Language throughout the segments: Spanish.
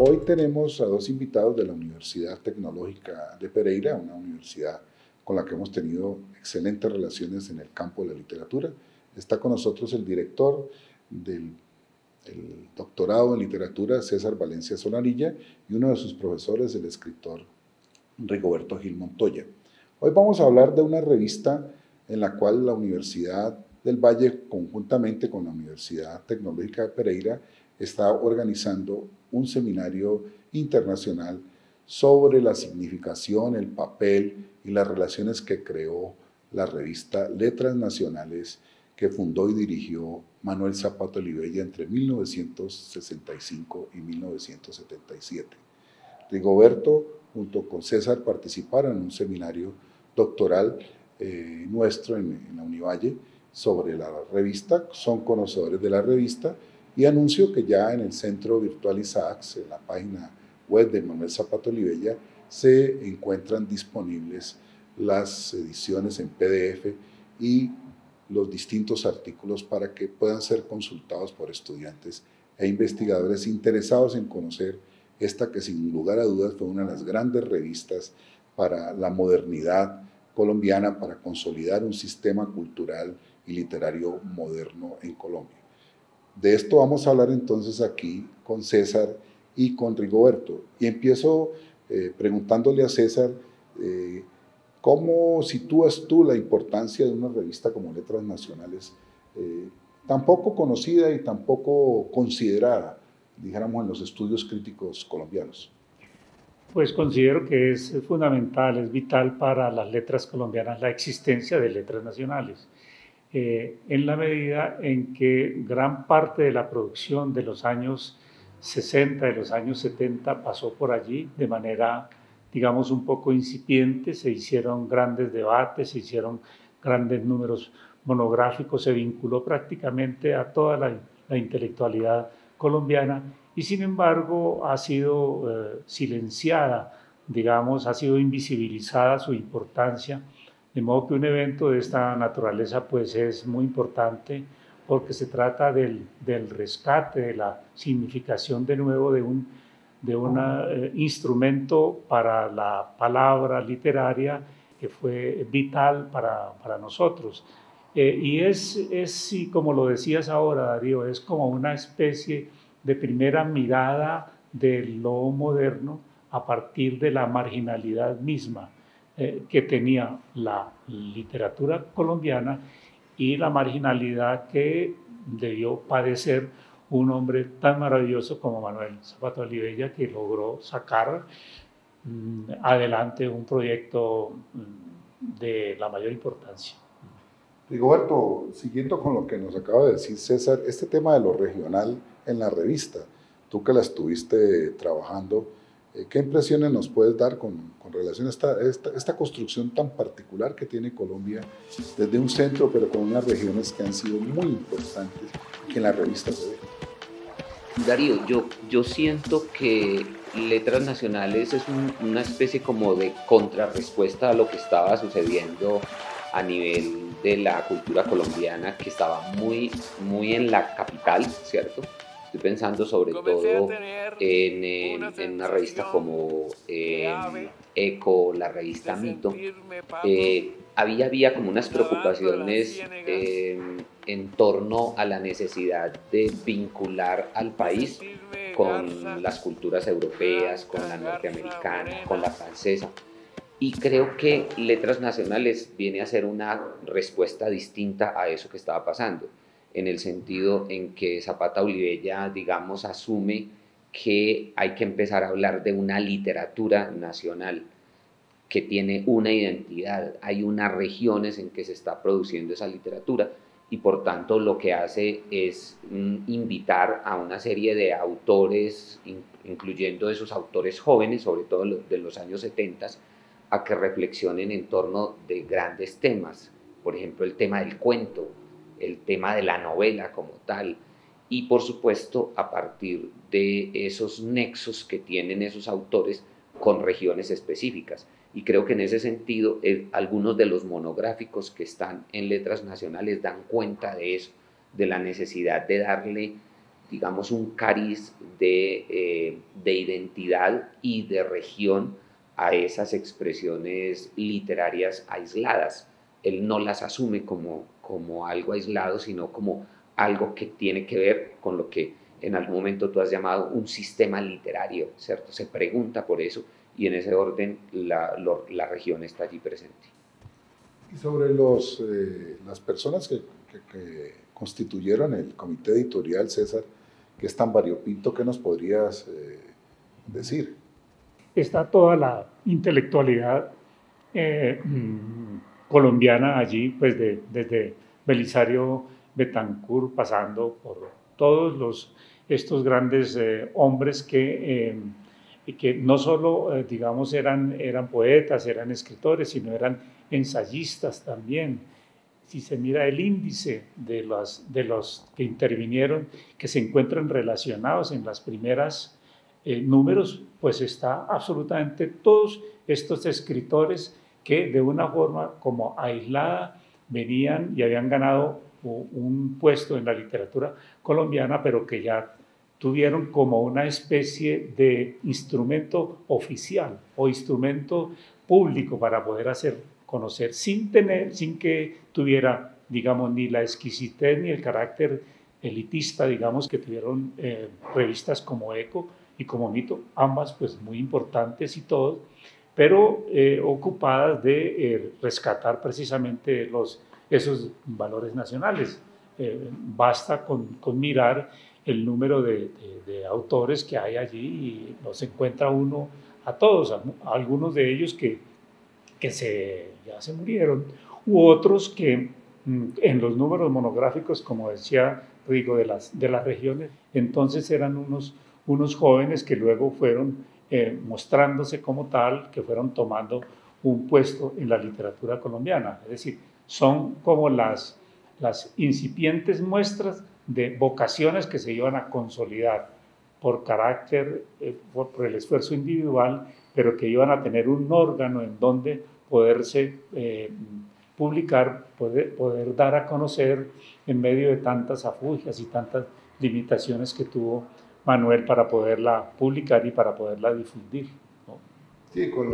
Hoy tenemos a dos invitados de la Universidad Tecnológica de Pereira, una universidad con la que hemos tenido excelentes relaciones en el campo de la literatura. Está con nosotros el director del doctorado en literatura, César Valencia Solanilla, y uno de sus profesores, el escritor Rigoberto Gil Montoya. Hoy vamos a hablar de una revista en la cual la Universidad del Valle, conjuntamente con la Universidad Tecnológica de Pereira, está organizando un seminario internacional sobre la significación, el papel y las relaciones que creó la revista Letras Nacionales, que fundó y dirigió Manuel Zapata Olivella entre 1965 y 1977. Rigoberto, junto con César, participaron en un seminario doctoral nuestro en la Univalle sobre la revista, son conocedores de la revista, y anuncio que ya en el Centro Virtual Isaacs, en la página web de Manuel Zapata Olivella, se encuentran disponibles las ediciones en PDF y los distintos artículos para que puedan ser consultados por estudiantes e investigadores interesados en conocer esta que sin lugar a dudas fue una de las grandes revistas para la modernidad colombiana, para consolidar un sistema cultural y literario moderno en Colombia. De esto vamos a hablar entonces aquí con César y con Rigoberto. Y empiezo preguntándole a César, ¿cómo sitúas tú la importancia de una revista como Letras Nacionales, tan poco conocida y tan poco considerada, dijéramos, en los estudios críticos colombianos? Pues considero que es fundamental, es vital para las letras colombianas la existencia de letras nacionales. En la medida en que gran parte de la producción de los años 60, de los años 70 pasó por allí de manera, digamos, un poco incipiente, se hicieron grandes debates, se hicieron grandes números monográficos, se vinculó prácticamente a toda la intelectualidad colombiana y sin embargo ha sido silenciada, digamos, ha sido invisibilizada su importancia. De modo que un evento de esta naturaleza pues es muy importante porque se trata del rescate, de la significación de nuevo de un instrumento para la palabra literaria que fue vital para nosotros. Y como lo decías ahora, Darío, es como una especie de primera mirada de lo moderno a partir de la marginalidad misma que tenía la literatura colombiana y la marginalidad que debió padecer un hombre tan maravilloso como Manuel Zapata Olivella, que logró sacar adelante un proyecto de la mayor importancia. Rigoberto, siguiendo con lo que nos acaba de decir César, este tema de lo regional en la revista, tú que la estuviste trabajando, ¿qué impresiones nos puedes dar con relación a esta construcción tan particular que tiene Colombia desde un centro, pero con unas regiones que han sido muy importantes que en la revista se ve? Darío, yo siento que Letras Nacionales es una especie como de contrarrespuesta a lo que estaba sucediendo a nivel de la cultura colombiana, que estaba muy en la capital, ¿cierto? Estoy pensando sobre todo en una revista como Eco, la revista Mito. Había como unas preocupaciones en torno a la necesidad de vincular al país con las culturas europeas, con la norteamericana, con la francesa. Y creo que Letras Nacionales viene a ser una respuesta distinta a eso que estaba pasando, en el sentido en que Zapata Olivella, digamos, asume que hay que empezar a hablar de una literatura nacional que tiene una identidad, hay unas regiones en que se está produciendo esa literatura y por tanto lo que hace es invitar a una serie de autores, incluyendo esos autores jóvenes, sobre todo de los años 70, a que reflexionen en torno de grandes temas, por ejemplo el tema del cuento, el tema de la novela como tal, y por supuesto a partir de esos nexos que tienen esos autores con regiones específicas. Y creo que en ese sentido algunos de los monográficos que están en Letras Nacionales dan cuenta de eso, de la necesidad de darle, digamos, un cariz de identidad y de región a esas expresiones literarias aisladas. Él no las asume como algo aislado, sino como algo que tiene que ver con lo que en algún momento tú has llamado un sistema literario, ¿cierto? Se pregunta por eso y en ese orden la región está allí presente. Y sobre las personas que constituyeron el comité editorial, César, que es tan variopinto, ¿qué nos podrías decir? Está toda la intelectualidad colombiana allí, pues desde Belisario Betancur, pasando por todos estos grandes hombres que no solo, digamos, eran poetas, eran escritores, sino eran ensayistas también. Si se mira el índice de los que intervinieron, que se encuentran relacionados en las primeras números, pues está absolutamente todos estos escritores que de una forma como aislada venían y habían ganado un puesto en la literatura colombiana, pero que ya tuvieron como una especie de instrumento oficial o instrumento público para poder hacer conocer sin que tuviera, digamos, ni la exquisitez ni el carácter elitista, digamos, que tuvieron revistas como Eco y como Mito, ambas pues muy importantes y todo, pero ocupadas de rescatar precisamente esos valores nacionales. Basta con mirar el número de autores que hay allí y los encuentra uno a todos, a algunos de ellos que ya se murieron, u otros que en los números monográficos, como decía Rigo, de las regiones, entonces eran unos jóvenes que luego fueron mostrándose como tal, que fueron tomando un puesto en la literatura colombiana. Es decir, son como las incipientes muestras de vocaciones que se iban a consolidar por carácter, por el esfuerzo individual, pero que iban a tener un órgano en donde poderse publicar, poder dar a conocer en medio de tantas afugias y tantas limitaciones que tuvo Manuel para poderla publicar y para poderla difundir, ¿no? Sí, con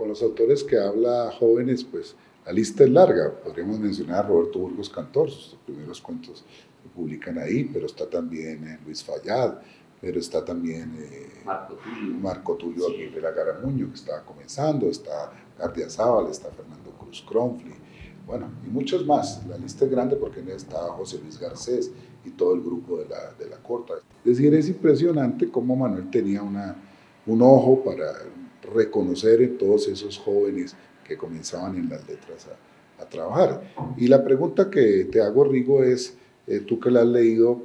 los autores que habla jóvenes, pues la lista es larga. Podríamos mencionar a Roberto Burgos Cantor, sus primeros cuentos se publican ahí, pero está también Luis Fayad, pero está también Marco Tulio Aguilera Garamuño, que estaba comenzando, está Gardiazabal, está Fernando Cruz Cronfli, bueno, y muchos más. La lista es grande porque está José Luis Garcés y todo el grupo de la corta. Es decir, es impresionante cómo Manuel tenía un ojo para reconocer en todos esos jóvenes que comenzaban en las letras a trabajar. Y la pregunta que te hago, Rigo, es, tú que la has leído,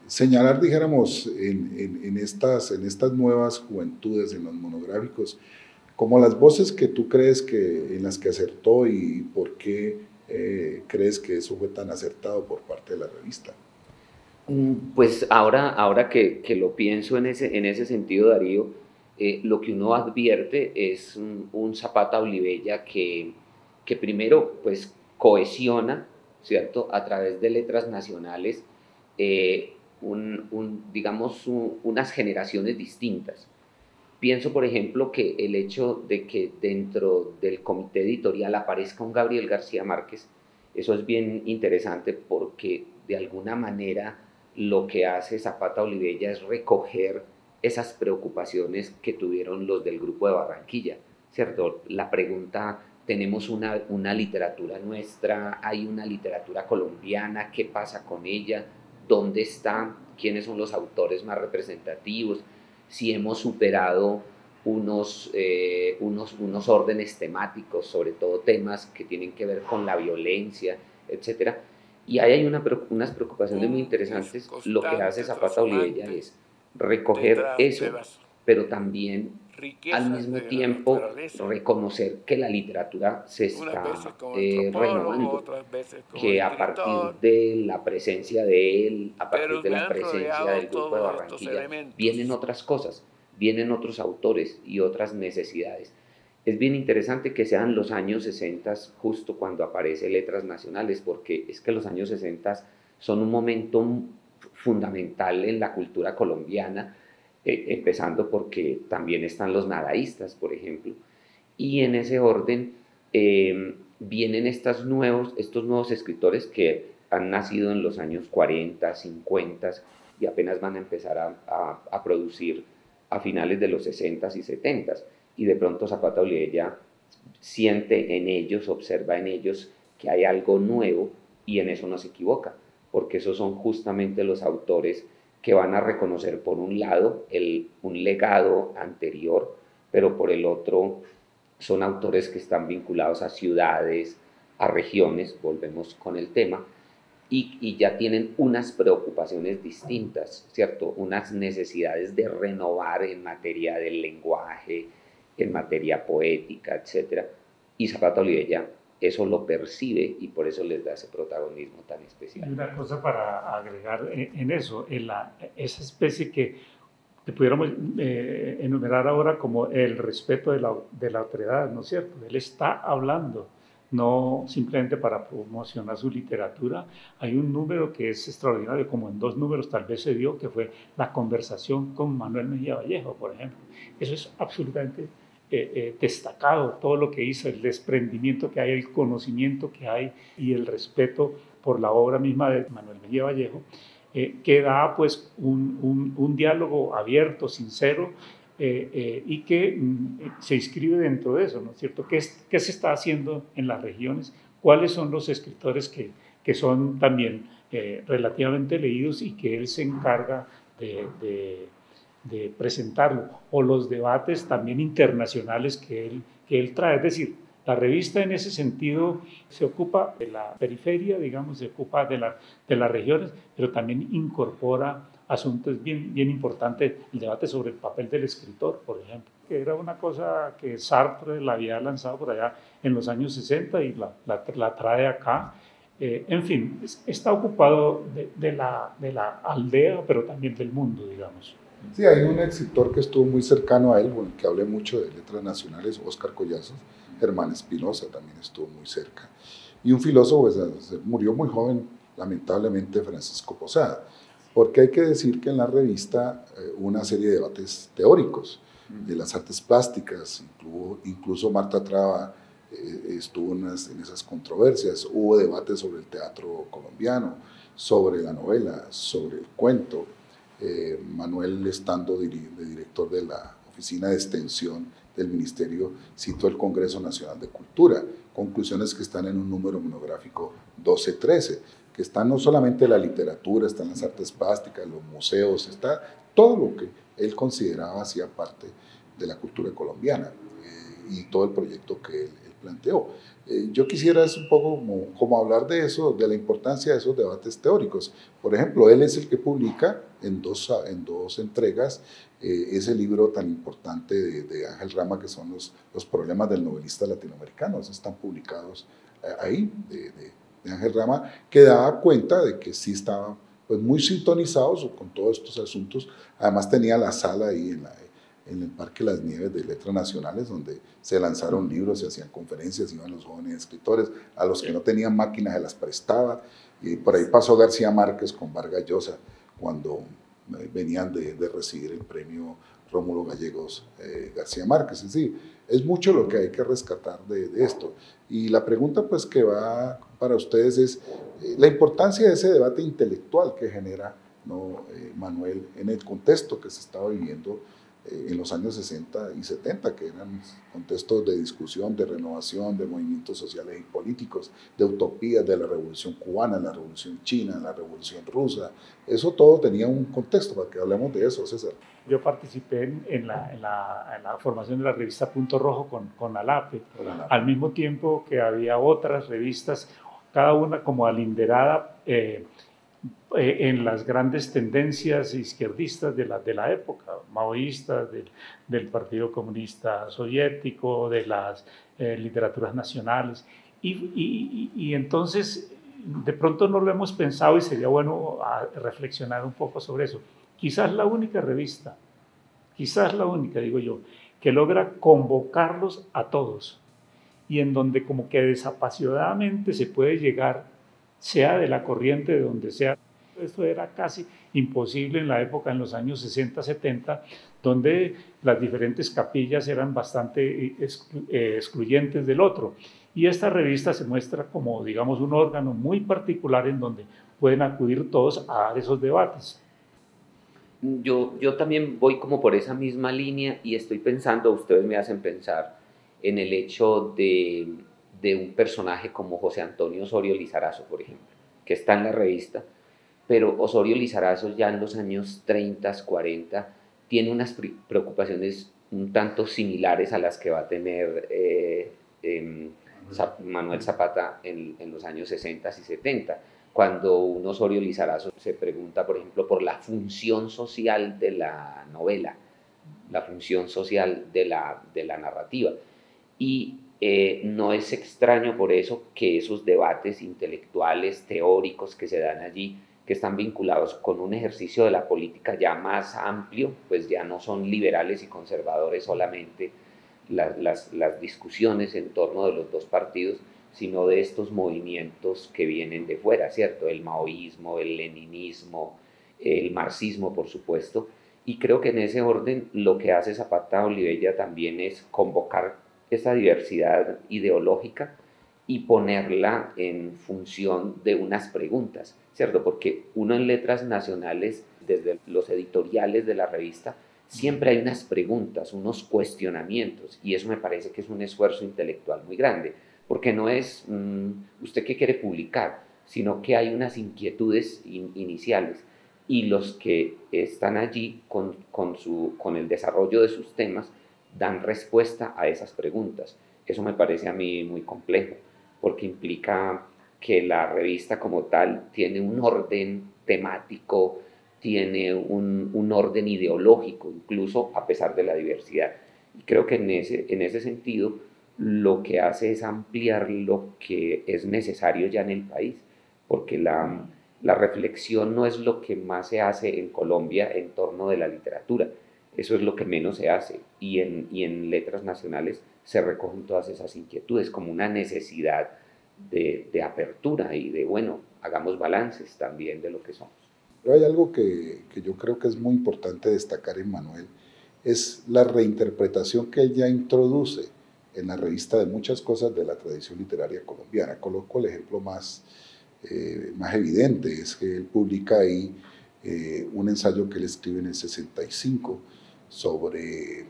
señalar, dijéramos, en estas nuevas juventudes, en los monográficos, como las voces que tú crees que en las que acertó y por qué crees que eso fue tan acertado por parte de la revista. Pues ahora que lo pienso en ese sentido, Darío, lo que uno advierte es un Zapata Olivella que primero pues cohesiona, ¿cierto?, a través de letras nacionales, digamos, unas generaciones distintas. Pienso, por ejemplo, que el hecho de que dentro del comité editorial aparezca un Gabriel García Márquez, eso es bien interesante porque de alguna manera lo que hace Zapata Olivella es recoger esas preocupaciones que tuvieron los del grupo de Barranquilla, ¿cierto? La pregunta, tenemos una literatura nuestra, hay una literatura colombiana, ¿qué pasa con ella? ¿Dónde está? ¿Quiénes son los autores más representativos? Si hemos superado unos órdenes temáticos, sobre todo temas que tienen que ver con la violencia, etc. Y ahí hay unas preocupaciones muy interesantes. Lo que hace Zapata Olivella es recoger eso, pero también al mismo tiempo reconocer que la literatura se está renovando, que a partir de la presencia de él, a partir de la presencia del grupo de Barranquilla, vienen otras cosas, vienen otros autores y otras necesidades. Es bien interesante que sean los años 60 justo cuando aparece Letras Nacionales, porque es que los años 60 son un momento fundamental en la cultura colombiana, empezando porque también están los nadaístas, por ejemplo, y en ese orden vienen estos nuevos escritores que han nacido en los años 40, 50 y apenas van a empezar a producir a finales de los 60 y 70, y de pronto Zapata Olivella siente en ellos, observa en ellos que hay algo nuevo, y en eso no se equivoca, porque esos son justamente los autores que van a reconocer por un lado un legado anterior, pero por el otro son autores que están vinculados a ciudades, a regiones, volvemos con el tema, y ya tienen unas preocupaciones distintas, ¿cierto? Unas necesidades de renovar en materia del lenguaje, en materia poética, etc. Y Zapata Olivella eso lo percibe y por eso les da ese protagonismo tan especial. Y una cosa para agregar en eso, esa especie que pudiéramos enumerar ahora como el respeto de la autoridad, ¿no es cierto? Él está hablando, no simplemente para promocionar su literatura. Hay un número que es extraordinario, como en 2 números tal vez se dio, que fue la conversación con Manuel Mejía Vallejo, por ejemplo. Eso es absolutamente destacado, todo lo que hizo, el desprendimiento que hay, el conocimiento que hay y el respeto por la obra misma de Manuel Mejía Vallejo, que da pues un diálogo abierto, sincero, y que se inscribe dentro de eso, ¿no es cierto? ¿Qué se está haciendo en las regiones? ¿Cuáles son los escritores que son también relativamente leídos y que él se encarga de presentarlo? O los debates también internacionales que él trae. Es decir, la revista en ese sentido se ocupa de la periferia, digamos, se ocupa de las regiones, pero también incorpora asuntos bien importantes, el debate sobre el papel del escritor, por ejemplo, que era una cosa que Sartre la había lanzado por allá en los años 60 y la trae acá. En fin, está ocupado de la aldea, pero también del mundo, digamos. Sí, hay un escritor que estuvo muy cercano a él, bueno, que hablé mucho de letras nacionales, Óscar Collazos. Germán Espinosa también estuvo muy cerca. Y un filósofo, pues, murió muy joven, lamentablemente, Francisco Posada. Porque hay que decir que en la revista hubo una serie de debates teóricos de las artes plásticas, incluso Marta Traba estuvo en esas controversias. Hubo debates sobre el teatro colombiano, sobre la novela, sobre el cuento. Manuel, estando de director de la Oficina de Extensión del Ministerio, citó el Congreso Nacional de Cultura, conclusiones que están en un número monográfico 12-13, que están no solamente la literatura, están las artes plásticas, los museos, está todo lo que él consideraba hacía parte de la cultura colombiana y todo el proyecto que él planteó. Yo quisiera un poco como hablar de eso, de la importancia de esos debates teóricos. Por ejemplo, él es el que publica en dos entregas ese libro tan importante de Ángel Rama, que son los problemas del novelista latinoamericano. Esos están publicados ahí, de Ángel Rama, que daba cuenta de que sí estaban pues, muy sintonizados con todos estos asuntos. Además tenía la sala ahí en el Parque Las Nieves de Letras Nacionales, donde se lanzaron libros, se hacían conferencias, iban los jóvenes escritores, a los que no tenían máquinas se las prestaba, y por ahí pasó García Márquez con Vargas Llosa, cuando venían de recibir el premio Rómulo Gallegos García Márquez. Es decir, es mucho lo que hay que rescatar de esto. Y la pregunta pues que va para ustedes es la importancia de ese debate intelectual que genera, ¿no? Manuel, en el contexto que se estaba viviendo en los años 60 y 70, que eran contextos de discusión, de renovación, de movimientos sociales y políticos, de utopías de la Revolución Cubana, la Revolución China, la Revolución Rusa. Eso todo tenía un contexto, para que hablemos de eso, César. Yo participé en la formación de la revista Punto Rojo con ALAPE, al mismo tiempo que había otras revistas, cada una como alinderada en las grandes tendencias izquierdistas de la época, maoístas, del Partido Comunista Soviético, de las literaturas nacionales. Y entonces, de pronto no lo hemos pensado y sería bueno reflexionar un poco sobre eso. Quizás la única revista, quizás la única, digo yo, que logra convocarlos a todos y en donde como que desapasionadamente se puede llegar, sea de la corriente de donde sea, Esto era casi imposible en la época, en los años 60, 70, donde las diferentes capillas eran bastante excluyentes del otro. Y esta revista se muestra como, digamos, un órgano muy particular en donde pueden acudir todos a dar esos debates. Yo también voy como por esa misma línea y estoy pensando, ustedes me hacen pensar en el hecho de un personaje como José Antonio Osorio Lizarazo, por ejemplo, que está en la revista, pero Osorio Lizarazo ya en los años 30, 40, tiene unas preocupaciones un tanto similares a las que va a tener Manuel Zapata en los años 60 y 70, cuando un Osorio Lizarazo se pregunta, por ejemplo, por la función social de la novela, la función social de la narrativa. Y no es extraño por eso que esos debates intelectuales, teóricos que se dan allí, que están vinculados con un ejercicio de la política ya más amplio, pues ya no son liberales y conservadores solamente las discusiones en torno de los dos partidos, sino de estos movimientos que vienen de fuera, ¿cierto? El maoísmo, el leninismo, el marxismo, por supuesto. Y creo que en ese orden lo que hace Zapata Olivella también es convocar esa diversidad ideológica y ponerla en función de unas preguntas, ¿cierto? Porque uno en Letras Nacionales, desde los editoriales de la revista, siempre hay unas preguntas, unos cuestionamientos, y eso me parece que es un esfuerzo intelectual muy grande, porque no es usted qué quiere publicar, sino que hay unas inquietudes iniciales, y los que están allí con el desarrollo de sus temas dan respuesta a esas preguntas. Eso me parece a mí muy complejo, porque implica que la revista como tal tiene un orden temático, tiene un orden ideológico, incluso a pesar de la diversidad. Y creo que en ese sentido lo que hace es ampliar lo que es necesario ya en el país, porque la reflexión no es lo que más se hace en Colombia en torno de la literatura, eso es lo que menos se hace, y en Letras Nacionales se recogen todas esas inquietudes como una necesidad de apertura y de, bueno, hagamos balances también de lo que somos. Pero hay algo que yo creo que es muy importante destacar en Manuel, es la reinterpretación que él ya introduce en la revista de muchas cosas de la tradición literaria colombiana. Coloco el ejemplo más evidente, es que él publica ahí un ensayo que él escribe en el 65 sobre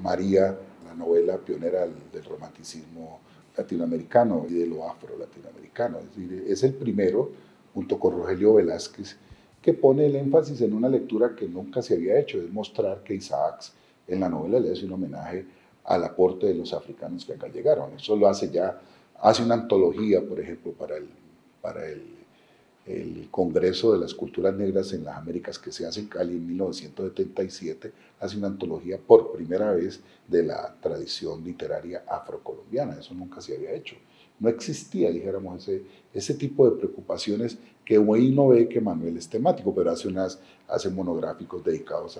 María, la novela pionera del romanticismo latinoamericano y de lo afro-latinoamericano. Es decir, es el primero, junto con Rogelio Velázquez, que pone el énfasis en una lectura que nunca se había hecho, es mostrar que Isaacs en la novela le hace un homenaje al aporte de los africanos que acá llegaron. Eso lo hace ya, hace una antología, por ejemplo, para el Congreso de las Culturas Negras en las Américas que se hace en Cali en 1977, hace una antología por primera vez de la tradición literaria afrocolombiana. Eso nunca se había hecho. No existía, dijéramos, ese tipo de preocupaciones que hoy no ve que Manuel es temático, pero hace monográficos dedicados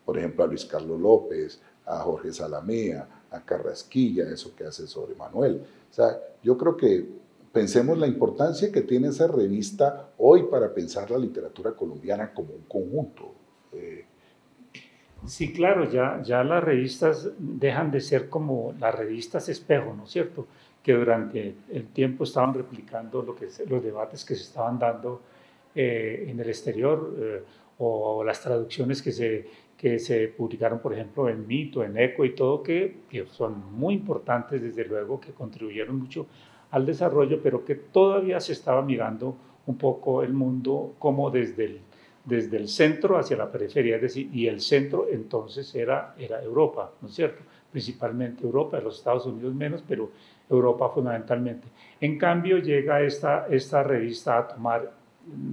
por ejemplo, a Luis Carlos López, a Jorge Salamea, a Carrasquilla, eso que hace sobre Manuel. O sea, yo creo que pensemos la importancia que tiene esa revista hoy para pensar la literatura colombiana como un conjunto. Sí, claro, ya las revistas dejan de ser como las revistas espejo, ¿no es cierto? Que durante el tiempo estaban replicando los debates que se estaban dando en el exterior o las traducciones que se publicaron, por ejemplo, en Mito, en Eco y todo, que son muy importantes, desde luego, que contribuyeron mucho al desarrollo, pero que todavía se estaba mirando un poco el mundo como desde el centro hacia la periferia, es decir, y el centro entonces era Europa, ¿no es cierto? Principalmente Europa, los Estados Unidos menos, pero Europa fundamentalmente. En cambio, llega esta revista a tomar,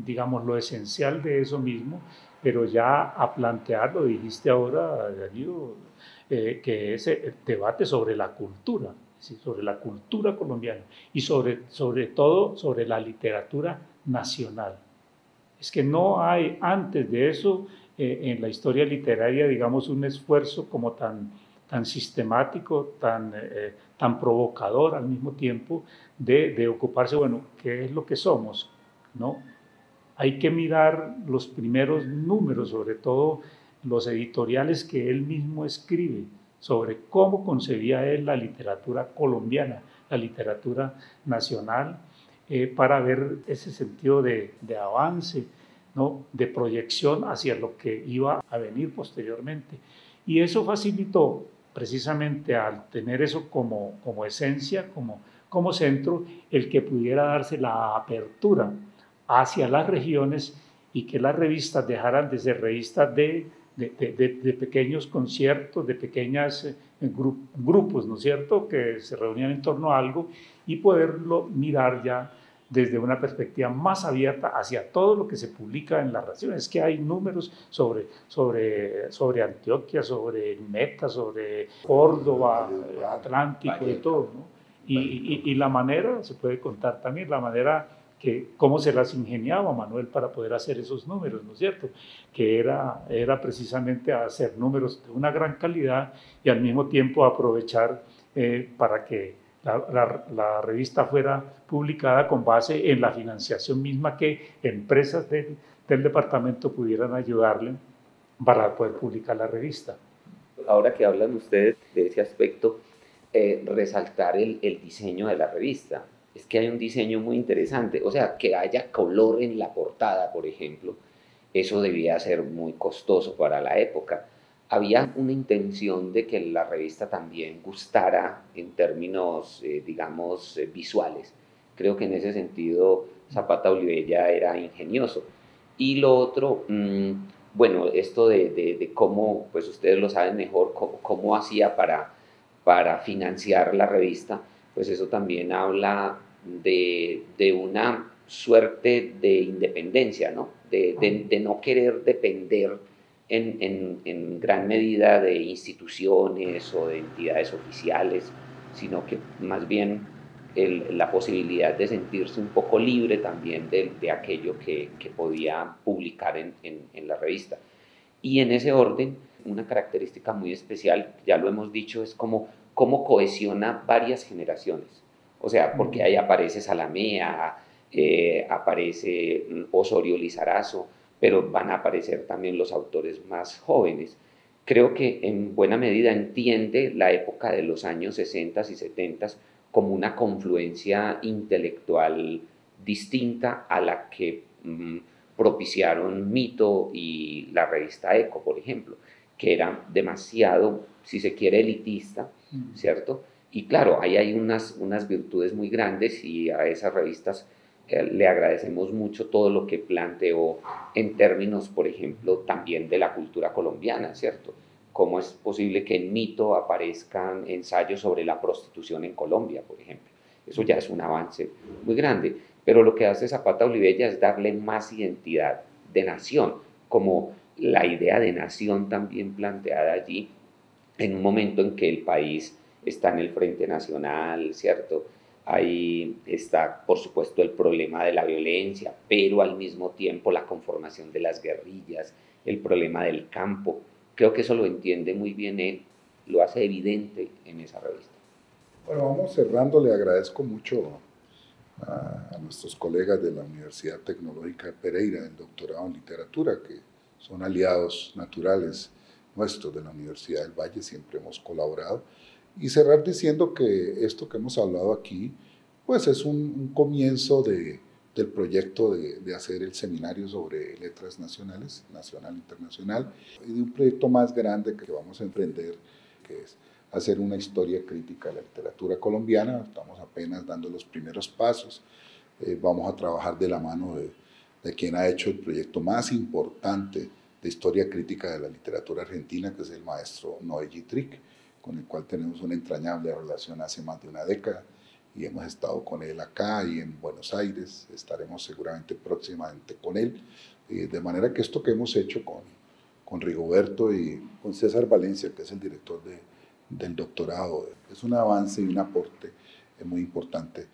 digamos, lo esencial de eso mismo, pero ya a plantear, lo dijiste ahora, Darío, que es el debate sobre la cultura, ¿sí? Sobre la cultura colombiana y sobre todo sobre la literatura nacional. Es que no hay antes de eso en la historia literaria, digamos, un esfuerzo como tan sistemático, tan provocador al mismo tiempo de ocuparse, bueno, ¿qué es lo que somos? ¿No? hay que mirar los primeros números, sobre todo los editoriales que él mismo escribe sobre cómo concebía él la literatura colombiana, la literatura nacional, para ver ese sentido de avance, ¿no? De proyección hacia lo que iba a venir posteriormente. Y eso facilitó, precisamente al tener eso como esencia, como centro, el que pudiera darse la apertura hacia las regiones y que las revistas dejaran de ser revistas de pequeños conciertos, de pequeños grupos, ¿no es cierto?, que se reunían en torno a algo, y poderlo mirar ya desde una perspectiva más abierta hacia todo lo que se publica en las regiones. Es que hay números sobre Antioquia, sobre Meta, sobre Córdoba, Atlántico y todo, ¿no? Y la manera, se puede contar también, la manera cómo se las ingeniaba Manuel para poder hacer esos números, ¿no es cierto? Que era precisamente hacer números de una gran calidad y al mismo tiempo aprovechar para que la revista fuera publicada con base en la financiación misma, que empresas del departamento pudieran ayudarle para poder publicar la revista. Ahora que hablan ustedes de ese aspecto, resaltar el diseño de la revista. Es que hay un diseño muy interesante, o sea, que haya color en la portada, por ejemplo, eso debía ser muy costoso para la época. Había una intención de que la revista también gustara en términos, digamos, visuales. Creo que en ese sentido Zapata Olivella era ingenioso. Y lo otro, bueno, esto de cómo, pues ustedes lo saben mejor, cómo hacía para financiar la revista, pues eso también habla de una suerte de independencia, ¿no? De no querer depender en gran medida de instituciones o de entidades oficiales, sino que más bien la posibilidad de sentirse un poco libre también de aquello que podía publicar en la revista. Y en ese orden, una característica muy especial, ya lo hemos dicho, es cómo cohesiona varias generaciones. O sea, porque ahí aparece Salamea, aparece Osorio Lizarazo, pero van a aparecer también los autores más jóvenes. Creo que en buena medida entiende la época de los años 60 y 70 como una confluencia intelectual distinta a la que propiciaron Mito y la revista Eco, por ejemplo, que era demasiado, si se quiere, elitista, ¿cierto? Y claro, ahí hay unas virtudes muy grandes, y a esas revistas le agradecemos mucho todo lo que planteó en términos, por ejemplo, también de la cultura colombiana, ¿cierto? ¿Cómo es posible que en Mito aparezcan ensayos sobre la prostitución en Colombia, por ejemplo? Eso ya es un avance muy grande. Pero lo que hace Zapata Olivella es darle más identidad de nación, como la idea de nación también planteada allí, en un momento en que el país está en el Frente Nacional, ¿cierto? Ahí está, por supuesto, el problema de la violencia, pero al mismo tiempo la conformación de las guerrillas, el problema del campo. Creo que eso lo entiende muy bien él, lo hace evidente en esa revista. Bueno, vamos cerrando. Le agradezco mucho a nuestros colegas de la Universidad Tecnológica de Pereira, del doctorado en literatura, que son aliados naturales nuestros de la Universidad del Valle, siempre hemos colaborado. Y cerrar diciendo que esto que hemos hablado aquí, pues es un comienzo del proyecto de hacer el seminario sobre letras nacionales, nacional e internacional, y de un proyecto más grande que vamos a emprender, que es hacer una historia crítica de la literatura colombiana. Estamos apenas dando los primeros pasos. Vamos a trabajar de la mano de quien ha hecho el proyecto más importante de historia crítica de la literatura argentina, que es el maestro Noé Gittrick, con el cual tenemos una entrañable relación hace más de una década, y hemos estado con él acá y en Buenos Aires. Estaremos seguramente próximamente con él, de manera que esto que hemos hecho con Rigoberto y con César Valencia, que es el director del doctorado, es un avance y un aporte muy importante.